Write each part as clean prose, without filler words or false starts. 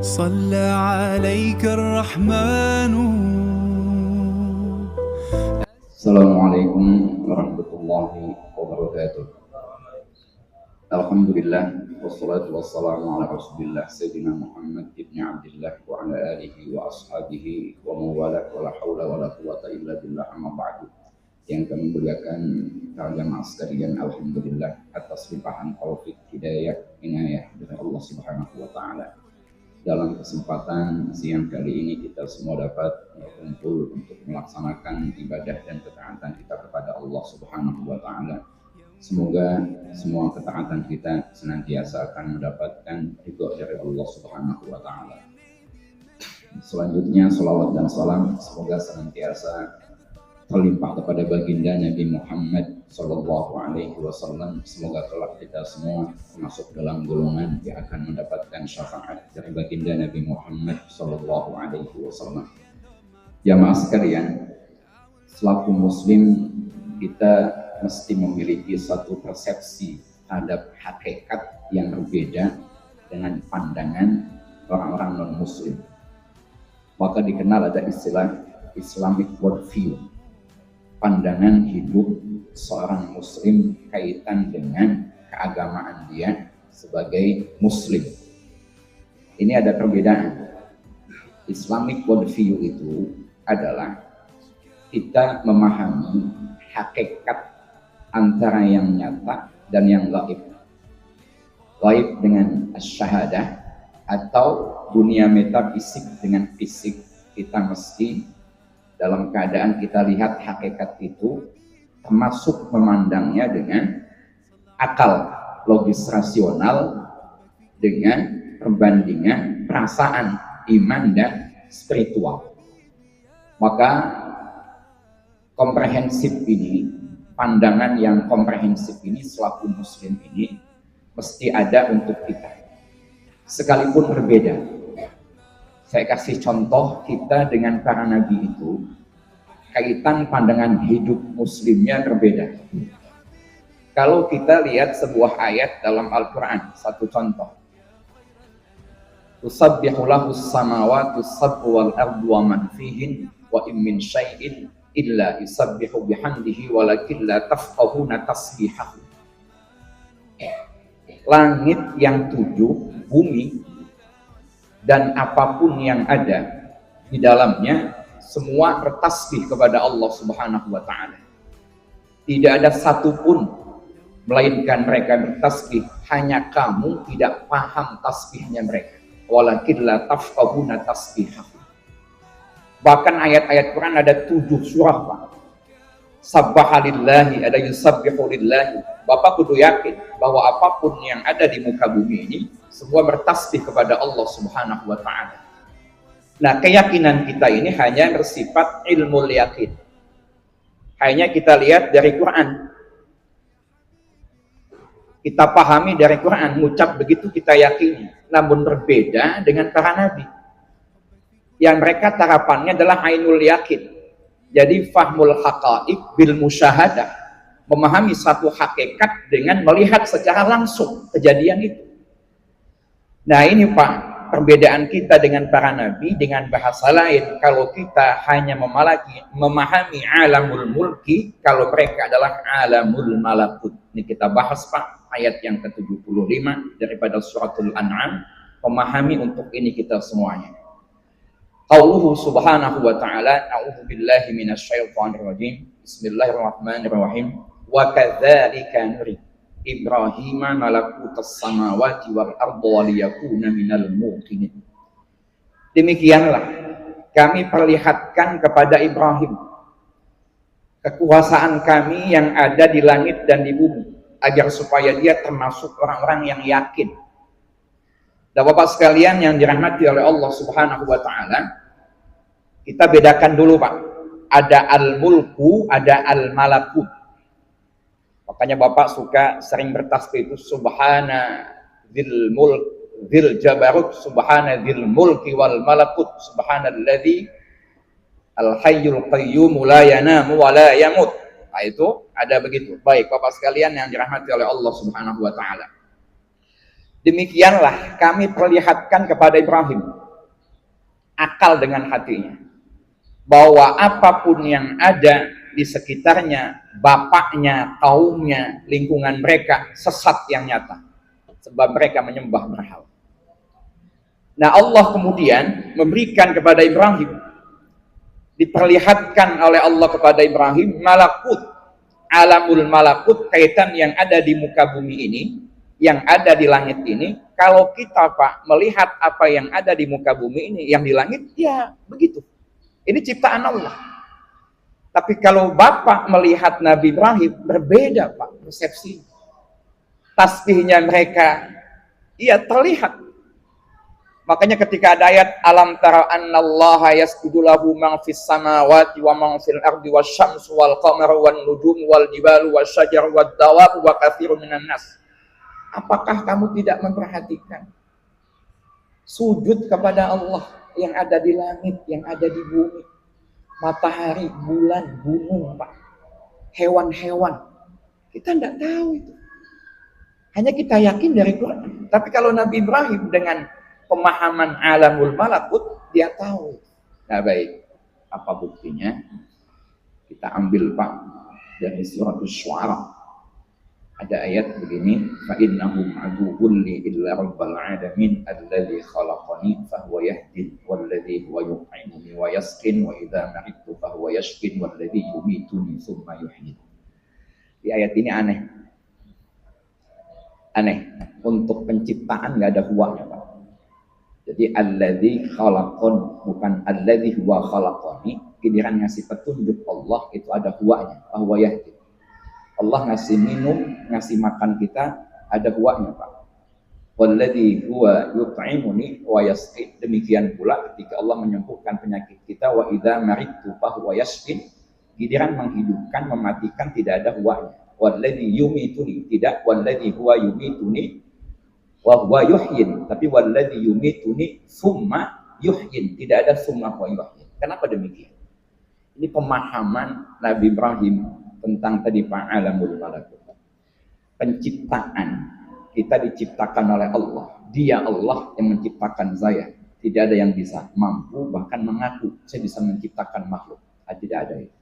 صلى عليك الرحمن. Assalamualaikum warahmatullahi wabarakatuh. Alhamdulillah wassalatu wassalamu ala Rasulillah Sayyidina Muhammad ibn Abdullah wa ala alihi wa ashabihi wa mawala wa la hawla wa la quwata illa billah, amma ba'du. Yang kami muliakan para jamaah sekalian, alhamdulillah atas limpahan taufik hidayah inayah dari Allah Subhanahu wa taala. Dalam kesempatan siang kali ini kita semua dapat berkumpul untuk melaksanakan ibadah dan ketaatan kita kepada Allah Subhanahu wa taala. Semoga semua ketaatan kita senantiasa akan mendapatkan ridho dari Allah Subhanahu wa taala. Selanjutnya salawat dan salam semoga senantiasa terlimpah kepada baginda Nabi Muhammad sallallahu alaihi wasallam. Semoga kelak kita semua masuk dalam golongan yang akan mendapatkan syafaat dari baginda Nabi Muhammad sallallahu alaihi wasallam. Jamaah sekalian, selaku muslim kita mesti memiliki satu persepsi terhadap hakikat yang berbeda dengan pandangan orang-orang non-muslim. Maka dikenal ada istilah Islamic worldview, pandangan hidup seorang muslim kaitan dengan keagamaan dia sebagai muslim. Ini ada perbedaan. Islamic worldview itu adalah kita memahami hakikat antara yang nyata dan yang gaib. Gaib dengan syahadah atau dunia metafisik dengan fisik. Kita mesti dalam keadaan kita lihat hakikat itu, termasuk memandangnya dengan akal logis rasional, dengan perbandingan perasaan, iman dan spiritual. Maka komprehensif ini, pandangan yang komprehensif ini selaku muslim ini mesti ada untuk kita, sekalipun berbeda. Saya kasih contoh kita dengan para nabi itu, kaitan pandangan hidup muslimnya berbeda. Kalau kita lihat sebuah ayat dalam Al-Quran, satu contoh. Tusabbihu lahu as-samawati as-sab'u wal ardu wa man fihin wa in min syai'in illa yusabbihu bihamdihi walakin la tafqahuna tasbihahu. Langit yang 7, bumi dan apapun yang ada di dalamnya semua bertasbih kepada Allah Subhanahu wa taala. Tidak ada satupun melainkan mereka bertasbih, hanya kamu tidak paham tasbihnya mereka. Walakin la tafqahuna tasbihahu. Bahkan ayat-ayat Quran ada 7 surah, Pak. Sabbaha lillahi, ada yusabbihu lillahi. Bapak kudu yakin bahwa apapun yang ada di muka bumi ini semua bertasbih kepada Allah Subhanahu wa taala. Nah, keyakinan kita ini hanya bersifat ilmu yakin. Hanya kita lihat dari Quran. Kita pahami dari Quran, mengucap begitu kita yakini. Namun berbeda dengan para nabi. Yang mereka tarapannya adalah ainul yakin. Jadi fahmul haqa'iq bil musyahadah, memahami satu hakikat dengan melihat secara langsung kejadian itu. Nah ini Pak, perbedaan kita dengan para nabi. Dengan bahasa lain, kalau kita hanya memahami alamul mulki, kalau mereka adalah alamul malakut. Ini kita bahas Pak, ayat yang ke-75 daripada suratul An'am. Memahami untuk ini kita semuanya. Qauluhu subhanahu wa ta'ala, a'udzu billahi minasyaitonir rajim. Bismillahirrahmanirrahim. Wa kadzalika nuri Ibrahim malakutas samawati wal ardi wa liyakuna minal muqinin. Demikianlah kami perlihatkan kepada Ibrahim kekuasaan kami yang ada di langit dan di bumi, agar supaya dia termasuk orang-orang yang yakin. Dan Bapak sekalian yang dirahmati oleh Allah Subhanahu wa taala, kita bedakan dulu Pak. Ada al-mulku, ada al-malakut. Makanya Bapak suka sering bertasbih itu subhana dzil mulk dzil jabarut, subhana dzil mulki wal malakut, subhanalladzi al-hayyul qayyum la yanamu wa la yamut. Nah, itu ada begitu. Baik Bapak sekalian yang dirahmati oleh Allah Subhanahu wa taala. Demikianlah kami perlihatkan kepada Ibrahim akal dengan hatinya, bahwa apapun yang ada di sekitarnya, bapaknya, kaumnya, lingkungan mereka, sesat yang nyata. Sebab mereka menyembah berhala. Nah, Allah kemudian memberikan kepada Ibrahim, diperlihatkan oleh Allah kepada Ibrahim, malakut, alamul malakut, kaitan yang ada di muka bumi ini, yang ada di langit ini. Kalau kita, Pak, melihat apa yang ada di muka bumi ini, yang di langit, ya begitu. Ini ciptaan Allah. Tapi kalau Bapak melihat Nabi Ibrahim, berbeda, Pak, persepsi. Tasbihnya mereka, iya terlihat. Makanya ketika ada ayat alam tara annallaha yasjudu lahu man fis samawati wa man fil ardi wasyamsu wal qamaru wan nujumu wal jibalu wasyajaru wad dawabu wa katsirun minan nas. Apakah kamu tidak memperhatikan sujud kepada Allah yang ada di langit, yang ada di bumi, matahari, bulan, gunung, Pak, hewan-hewan. Kita tidak tahu itu. Hanya kita yakin dari Quran. Tapi kalau Nabi Ibrahim dengan pemahaman alamul malakut, dia tahu. Nah, baik. Apa buktinya? Kita ambil, Pak, dari surat Asy-Syu'ara. Ada ayat begini, fa innahum aduwwun li illa rabbil alamin alladzi khalaqani fa huwa yahdin walladzi huwa yut'imuni wa yasqin wa idza maridtu fa huwa yashfin walladzi yumituni tsumma yuhyin. Di ayat ini aneh. Untuk penciptaan enggak ada huwanya, Pak. Jadi alladzi khalaqan, bukan alladzi huwa khalaqani. Giliran ngasih petunjuk Allah itu ada huwanya, fa huwa yahdin. Allah ngasih minum, ngasih makan kita, ada huwanya, Pak. Walladzi huwa yut'imuni wa yasqin. Demikian pula ketika Allah menyembuhkan penyakit kita, wa idza maridtu fa huwa yashfin. Giliran menghidupkan, mematikan, tidak ada huwanya. Walladzi yumituni, tidak walladzi huwa yumituni wa huwa yuhyin, tapi walladzi yumituni tsumma yuhyin, tidak ada tsumma wa yuhyin. Kenapa demikian? Ini pemahaman Nabi Ibrahim tentang tadi Pak alamul malakut. Penciptaan, kita diciptakan oleh Allah. Dia Allah yang menciptakan saya. Tidak ada yang bisa mampu bahkan mengaku saya bisa menciptakan makhluk. Tidak ada itu.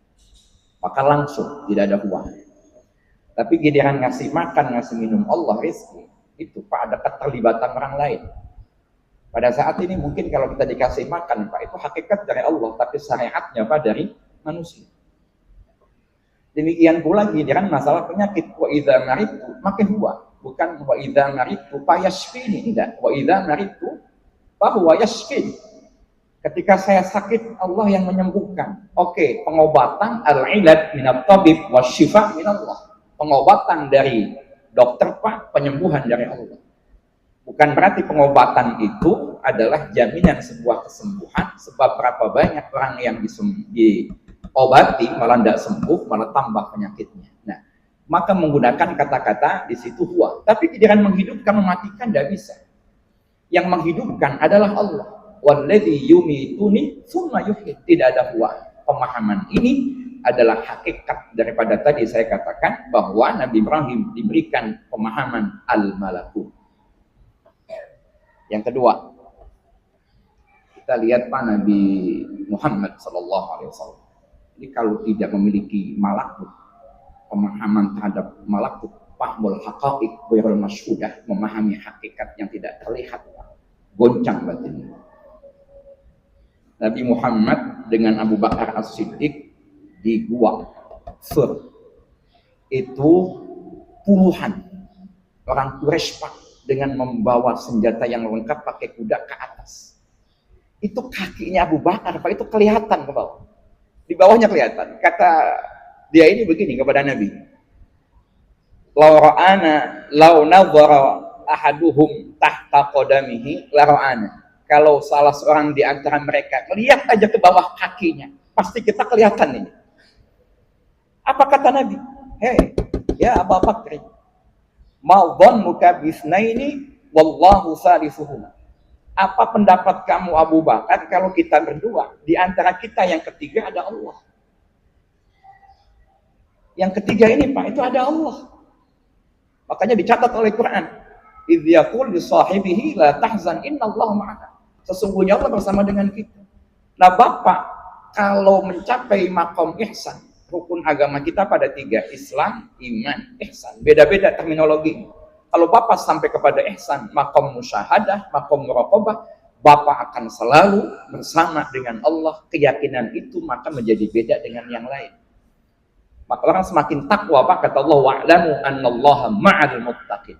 Maka langsung tidak ada uang. Tapi giliran ngasih makan, ngasih minum Allah rezeki, itu Pak ada keterlibatan orang lain. Pada saat ini mungkin kalau kita dikasih makan, Pak, itu hakikat dari Allah, tapi syariatnya Pak dari manusia. Demikian pula giliran masalah penyakit, wa idza maridtu maka huwa, bukan wa idza maridtu fa yashfini, tidak. Wa idza maridtu fa huwa yashfin. Ketika saya sakit, Allah yang menyembuhkan. Oke, pengobatan al-ilad minat tabib wa syifa minallah. Pengobatan dari dokter, Pak, penyembuhan dari Allah. Bukan berarti pengobatan itu adalah jaminan sebuah kesembuhan, sebab berapa banyak orang yang diobati malah tidak sembuh, malah tambah penyakitnya. Nah, maka menggunakan kata-kata di situ huwa. Tapi giliran menghidupkan, mematikan tidak bisa. Yang menghidupkan adalah Allah. Walladzi yumituni tsumma yuhyi. Tidak ada huwa. Pemahaman ini adalah hakikat daripada tadi saya katakan bahwa Nabi Ibrahim diberikan pemahaman al-malakut. Yang kedua, kita lihat Pak Nabi Muhammad SAW. Jadi kalau tidak memiliki malakut, pemahaman terhadap malakut, fahmul haqaiq ghairul masyhudah, memahami hakikat yang tidak terlihat, goncang batinnya. Nabi Muhammad dengan Abu Bakar As-Siddiq di gua Sur itu puluhan orang Quraisy, Pak, dengan membawa senjata yang lengkap pakai kuda ke atas. Itu kakinya Abu Bakar, Pak, itu kelihatan ke bawah. Di bawahnya kelihatan. Kata dia ini begini kepada Nabi. Law ra'ana law nadhara ahaduhum tahta qadamihi la ra'ana. Kalau salah seorang di antara mereka lihat aja ke bawah kakinya, pasti kita kelihatan ini. Apa kata Nabi? Hei, ya Abu Bakar, ma dhannuka bisnaini wallahu salisuhuma. Apa pendapat kamu Abu Bakar kalau kita berdua, di antara kita yang ketiga ada Allah? Yang ketiga ini, Pak, itu ada Allah. Makanya dicatat oleh Quran. idh yaqul li sahibihi la tahzan innallaha ma'ana. Sesungguhnya Allah bersama dengan kita. Nah, Bapak kalau mencapai makom ihsan, rukun agama kita pada 3, Islam, iman, ihsan. Beda-beda terminologi. Kalau Bapak sampai kepada ihsan, makom musyahadah, makom muraqabah, Bapak akan selalu bersama dengan Allah. Keyakinan itu maka menjadi beda dengan yang lain. Maka orang semakin takwa, Pak, kata Allah, wa'lamu annallaha ma'al muttaqin.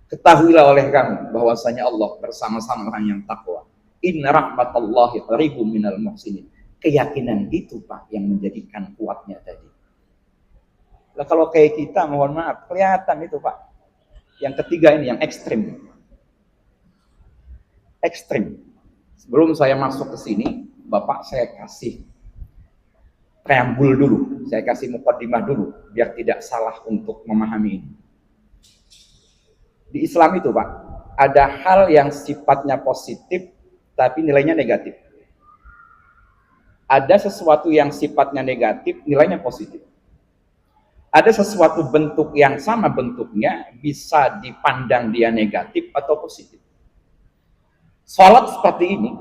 Ketahuilah oleh kamu bahwasanya Allah bersama-sama orang yang takwa. Inna rahmatallahi qaribum minal muhsinin. Keyakinan itu, Pak, yang menjadikan kuatnya tadi. Nah, kalau kayak kita, mohon maaf, kelihatan itu, Pak. Yang ketiga ini, yang ekstrim. Ekstrim. Sebelum saya masuk ke sini, Bapak saya kasih preambul dulu. Saya kasih muqaddimah dulu, biar tidak salah untuk memahami ini. Di Islam itu, Pak, ada hal yang sifatnya positif, tapi nilainya negatif. Ada sesuatu yang sifatnya negatif, nilainya positif. Ada sesuatu bentuk yang sama bentuknya, bisa dipandang dia negatif atau positif. Salat seperti ini,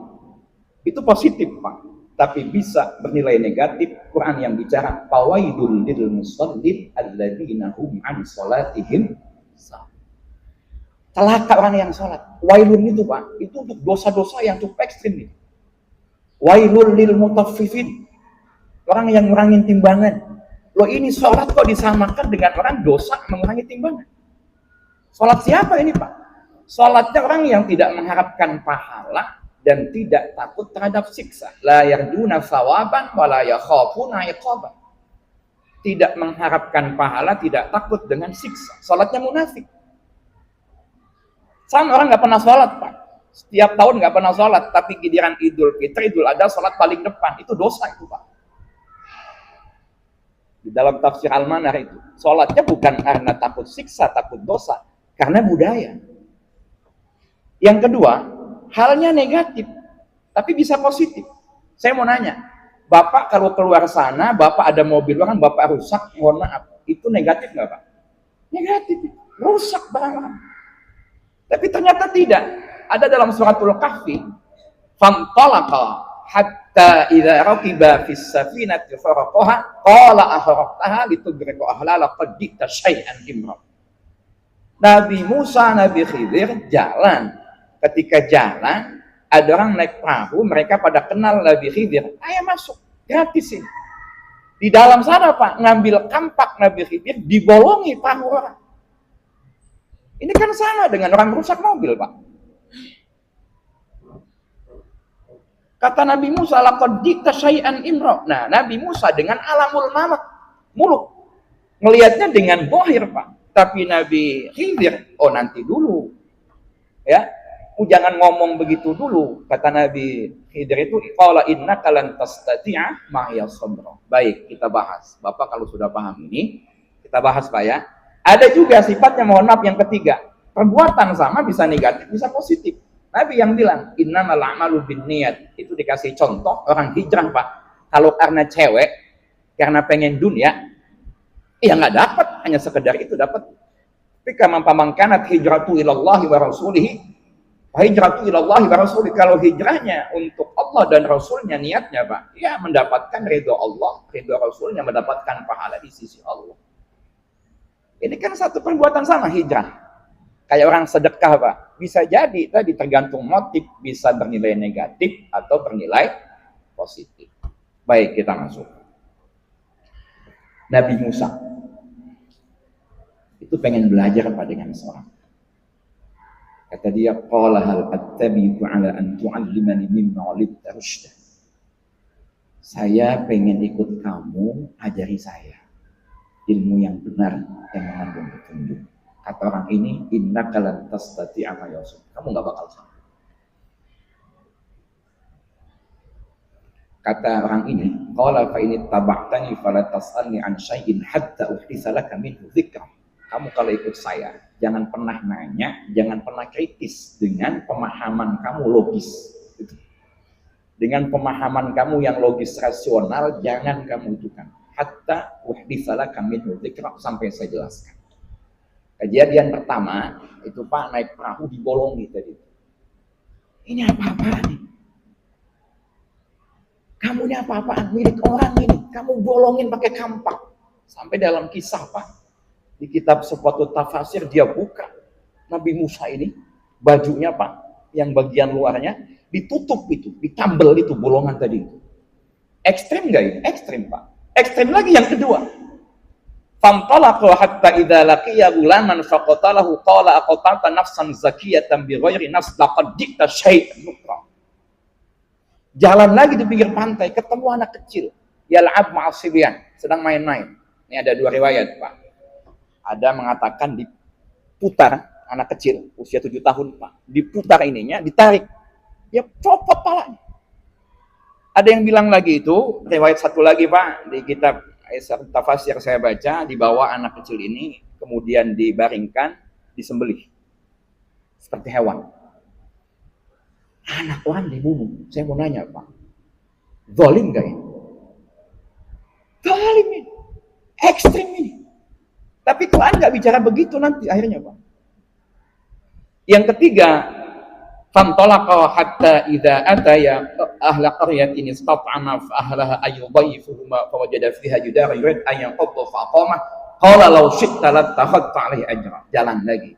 itu positif, Pak. Tapi bisa bernilai negatif. Quran yang bicara, fawaidul lil musallin alladzina hum an salatihim sahun. Celaka orang yang salat. Wailun itu, Pak, itu untuk dosa-dosa yang cukup ekstrim. Wailul lil mutaffifin, orang yang ngurangin timbangan. Loh, ini salat kok disamakan dengan orang dosa mengurangi timbangan? Salat siapa ini, Pak? Salatnya orang yang tidak mengharapkan pahala dan tidak takut terhadap siksa. La yarjuna thawaban wa la yakhafuna iqaban. Tidak mengharapkan pahala, tidak takut dengan siksa. Salatnya munafik. Sama orang nggak pernah salat, Pak. Setiap tahun nggak pernah salat, tapi giliran Idul Fitri, Idul Adha, salat paling depan. Itu dosa itu, Pak. Di dalam tafsir Al-Manar itu, salatnya bukan karena takut siksa, takut dosa, karena budaya. Yang kedua, halnya negatif, tapi bisa positif. Saya mau nanya, Bapak kalau keluar sana, Bapak ada mobil, kan Bapak rusak, mohon maaf, itu negatif nggak, Pak? Negatif, rusak barang. Tapi ternyata tidak. Ada dalam suratul Kahfi, fantalaqa hatta idza raqiba fis safinati faraqaha qala ahraqtaha litugriqa ahlala qad ji'ta syai'an imra. Nabi Musa, Nabi Khidir jalan. Ketika jalan, ada orang naik perahu, mereka pada kenal Nabi Khidir. Ayo masuk, gratis ini. Di dalam sana, Pak, ngambil kampak Nabi Khidir, dibolongi perahu orang. Ini kan sama dengan orang rusak mobil, Pak. Kata Nabi Musa, laqad ji'ta syai'an imra. Nah, Nabi Musa dengan alamul muluk. Ngelihatnya dengan bohir, Pak. Tapi Nabi Khidir, oh nanti dulu. Ya. Jangan ngomong begitu dulu, kata Nabi Khidir itu, qala innaka lan tastati'a ma'iya sabra. Baik, kita bahas. Bapak kalau sudah paham ini, kita bahas, Pak, ya. Ada juga sifatnya, mohon maaf, yang ketiga. Perbuatan sama bisa negatif, bisa positif. Nabi yang bilang, innamal a'malu binniyat. Itu dikasih contoh orang hijrah, Pak. Kalau karena cewek, karena pengen dunia, ya nggak dapat, hanya sekedar itu dapat. Tapi kama pamangkanat hijratu ilallahi wa rasulihi, hijratu ilallahi wa rasulih. Kalau hijrahnya untuk Allah dan Rasulnya, niatnya, Pak, ya mendapatkan ridho Allah, ridho Rasulnya, mendapatkan pahala di sisi Allah. Ini kan satu perbuatan sama, hijrah. Kayak orang sedekah, Pak. Bisa jadi tadi tergantung motif, bisa bernilai negatif atau bernilai positif. Baik, kita masuk. Nabi Musa itu pengen belajar, Pak, dengan seorang. Kata dia, qala hal attabi'uka 'ala an tu'allimani mimma 'allamta rusyda. Saya pengen ikut kamu, ajari saya ilmu yang benar yang mengandung petunjuk. Kata orang ini, innaka lan tastati'a ma yusuf. Kamu enggak bakal sanggup. Kata orang ini, qala fa in ittaba'tani fala tas'alni an syai'in hatta uhditsa laka minhu dzikra. Kamu kalau ikut saya, jangan pernah nanya, jangan pernah kritis dengan pemahaman kamu logis. Dengan pemahaman kamu yang logis rasional, jangan kamu itukan. Hatta uhditsa laka minhu dzikra, sampai saya jelaskan. Kejadian pertama itu Pak naik perahu dibolongi tadi. Ini apa-apaan nih? Kamu ini apa-apaan? Milik orang ini. Kamu bolongin pakai kampak. Sampai dalam kisah Pak, di kitab Sufatul Tafasir dia buka Nabi Musa ini bajunya Pak, yang bagian luarnya ditutup itu, ditambel itu bolongan tadi itu. Ekstrim nggak ini? Ekstrim Pak. Ekstrim lagi yang kedua. Famtalaqu hatta idza laqiya gulaman faqatalahu qala aqtalta nafsan zakiyatan bighairi nafs laqad ji'ta syai'an nukra. Jalan lagi di pinggir pantai, ketemu anak kecil, yal'ab ma'asibyan, sedang main-main. Ini ada dua riwayat Pak. Ada mengatakan diputar anak kecil usia 7 tahun Pak, diputar ininya, ditarik, dia copot palanya. Ada yang bilang lagi itu riwayat satu lagi Pak, di kitab Tafasir saya baca, dibawa anak kecil ini kemudian dibaringkan, disembelih seperti hewan. Anak orang dibunuh. Saya mau nanya Pak, zalim gak ini? Zalim ini, ekstrim ini. Tapi Quran nggak bicara begitu nanti akhirnya Pak. Yang ketiga, fantalaqa hatta idza ataya ahla qaryatin istat'ama ahlaha ayyudayyifuhuma fawajada fiha jidara yurid an yanqadha faqama qala law syi'ta lattakhadta 'alaihi ajra. Jalan lagi.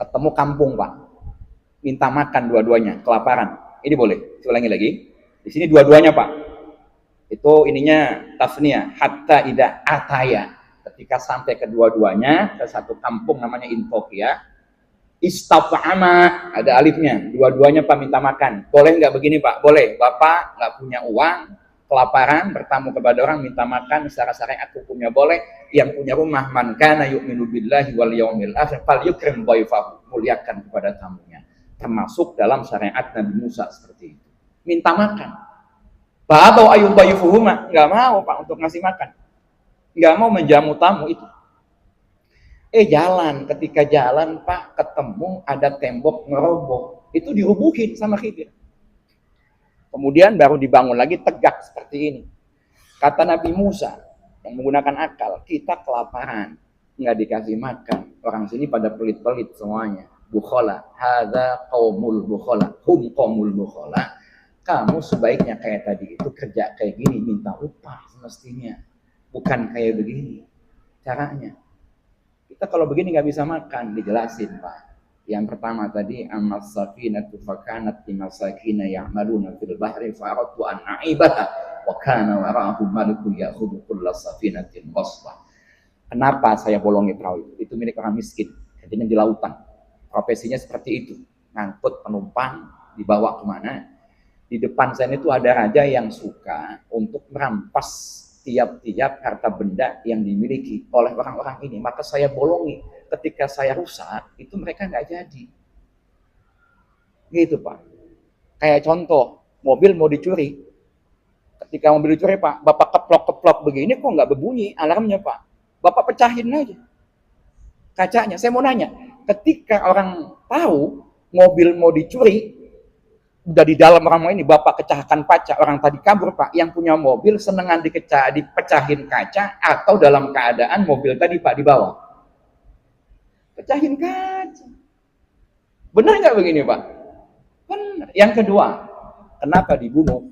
Ketemu kampung Pak. Minta makan dua-duanya, kelaparan. Ini boleh. Ulangi lagi. Di sini dua-duanya Pak. Itu ininya tasniyah hatta idza ataya. Ketika sampai kedua-duanya ke satu kampung namanya Intofia, istafa'ama, ada alifnya, dua-duanya Pak minta makan. Boleh nggak begini Pak? Boleh. Bapak nggak punya uang, kelaparan, bertamu kepada orang minta makan, secara syariat hukumnya boleh. Yang punya rumah, man kana yu'minu billahi wal yawmil akhir falyukrim dhaifahu, muliakan kepada tamunya. Termasuk dalam syariat Nabi Musa seperti itu. Minta makan. Pak atau ayub dhaifuhuma, nggak mau Pak untuk ngasih makan. Nggak mau menjamu tamu itu. Jalan, ketika jalan Pak ketemu ada tembok ngeroboh, itu dirubuhin sama Khidir. Kemudian baru dibangun lagi tegak seperti ini. Kata Nabi Musa yang menggunakan akal, kita kelaparan, nggak dikasih makan. Orang sini pada pelit-pelit semuanya. Bukhola, hadza qaumul bukhola, hum qaumul bukhola. Kamu sebaiknya kayak tadi itu kerja kayak gini, minta upah semestinya. Bukan kayak begini caranya. Kita kalau begini nggak bisa makan, dijelasin Pak. Yang pertama tadi, amas safinatu fakanat limasakina ya'maluna fil bahri fa'aratu an na'ibaha wa kana wara'ahum malikun ya'khudhu kulla safinatin ghasbah. Kenapa saya bolongi perahu itu? Itu milik orang miskin, jadinya di lautan. Profesinya seperti itu, ngangkut penumpang dibawa kemana. Di depan saya itu ada raja yang suka untuk merampas tiap-tiap harta benda yang dimiliki oleh orang-orang ini, maka saya bolongi. Ketika saya rusak, itu mereka nggak jadi. Gitu Pak. Kayak contoh, mobil mau dicuri. Ketika mobil dicuri Pak, Bapak keplok-keplok begini kok nggak berbunyi alarmnya Pak. Bapak pecahin aja kacanya. Saya mau nanya, ketika orang tahu mobil mau dicuri, udah di dalam orang ini, Bapak kecahkan kaca, orang tadi kabur Pak, yang punya mobil senengan dipecahin kaca atau dalam keadaan mobil tadi Pak di bawah? Pecahin kaca. Benar nggak begini Pak? Benar. Yang kedua, kenapa dibunuh?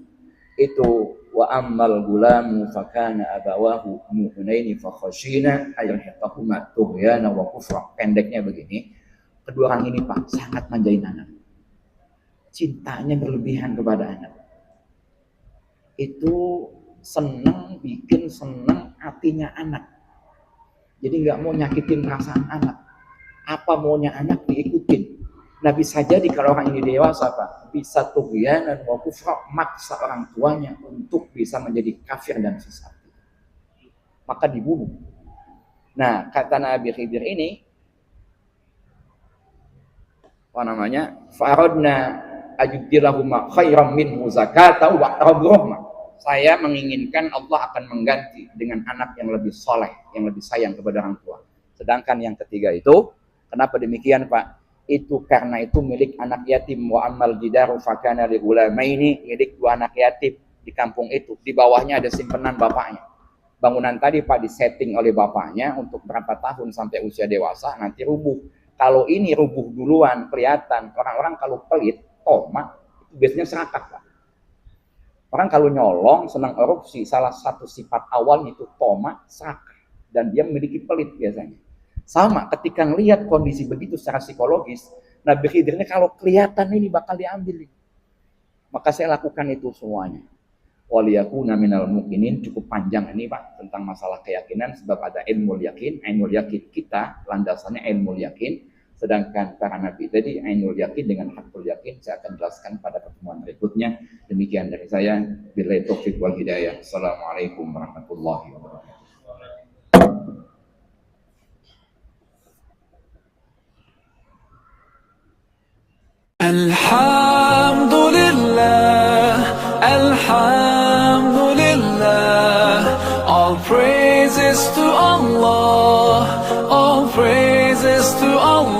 Itu wa ammal gulamu fakana abawahu mu'minaini fakhashina ayyahtahuma tughyana wa kufra. Pendeknya begini, kedua orang ini Pak sangat manjain anak. Cintanya berlebihan kepada anak. Itu senang, bikin senang hatinya anak. Jadi nggak mau nyakitin perasaan anak. Apa maunya anak diikutin. Nah bisa jadi kalau orang ini dewasa Pak, bisa tughyanan wa kufra, maksa orang tuanya untuk bisa menjadi kafir dan sesat. Maka dibunuh. Nah kata Nabi Khidir ini, apa namanya? Faradna ajudilahuma khairam minhu zakata wa aqrabur. Saya menginginkan Allah akan mengganti dengan anak yang lebih soleh, yang lebih sayang kepada orang tua. Sedangkan yang ketiga itu, kenapa demikian Pak? Itu karena itu milik anak yatim. Wa amal jidaru fakana li gulamaini, milik dua anak yatim di kampung itu. Di bawahnya ada simpenan bapaknya. bangunan tadi Pak disetting oleh bapaknya untuk berapa tahun sampai usia dewasa, nanti rubuh. Kalau ini rubuh duluan, kelihatan. Orang-orang kalau pelit, toma, itu biasanya serakah Pak. Orang kalau nyolong, senang erupsi, salah satu sifat awalnya itu toma, serakah. Dan dia memiliki pelit biasanya. Sama ketika ngelihat kondisi begitu secara psikologis, Nabi Khidirnya kalau kelihatan ini bakal diambil. Maka saya lakukan itu semuanya. Waliyakuna minal mukminin, cukup panjang ini Pak tentang masalah keyakinan, sebab ada ilmu yakin. Ainul yakin kita landasannya ilmu yakin, sedangkan para nabi tadi ainul yakin dengan hakul yakin. Saya akan jelaskan pada pertemuan berikutnya. Demikian dari saya, billahi taufiq wal hidayah. Assalamualaikum warahmatullahi wabarakatuh. Alhamdulillah, Alhamdulillah, all praises to Allah, all praises to Allah.